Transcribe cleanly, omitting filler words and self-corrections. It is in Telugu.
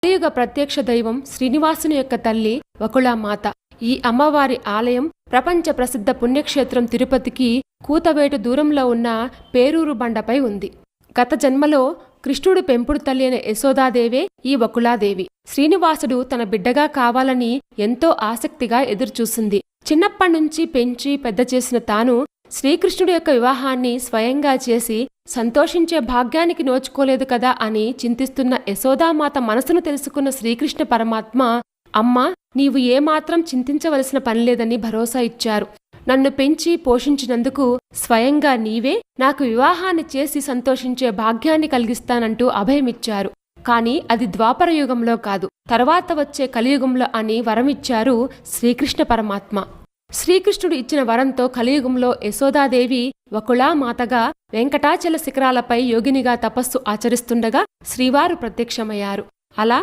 కలియుగ ప్రత్యక్ష దైవం శ్రీనివాసుని యొక్క తల్లి వకుళామాత. ఈ అమ్మవారి ఆలయం ప్రపంచ ప్రసిద్ధ పుణ్యక్షేత్రం తిరుపతికి కూతవేటు దూరంలో ఉన్న పేరూరు బండపై ఉంది. గత జన్మలో కృష్ణుడు పెంపుడు తల్లి అయిన యశోదాదేవే ఈ వకుళాదేవి. శ్రీనివాసుడు తన బిడ్డగా కావాలని ఎంతో ఆసక్తిగా ఎదురుచూసింది. చిన్నప్పటినుంచి పెంచి పెద్ద చేసిన తాను శ్రీకృష్ణుడి యొక్క వివాహాన్ని స్వయంగా చేసి సంతోషించే భాగ్యానికి నోచుకోలేదు కదా అని చింతిస్తున్న యశోదామాత మనసును తెలుసుకున్న శ్రీకృష్ణ పరమాత్మ, అమ్మా, నీవు ఏమాత్రం చింతించవలసిన పనిలేదని భరోసా ఇచ్చారు. నన్ను పెంచి పోషించినందుకు స్వయంగా నీవే నాకు వివాహాన్ని చేసి సంతోషించే భాగ్యాన్ని కలిగిస్తానంటూ అభయమిచ్చారు. కాని అది ద్వాపరయుగంలో కాదు, తర్వాత వచ్చే కలియుగంలో అని వరమిచ్చారు శ్రీకృష్ణ పరమాత్మ. శ్రీకృష్ణుడు ఇచ్చిన వరంతో కలియుగంలో యశోదాదేవి వకుళామాతగా వెంకటాచల శిఖరాలపై యోగినిగా తపస్సు ఆచరిస్తుండగా శ్రీవారు ప్రత్యక్షమయ్యారు. అలా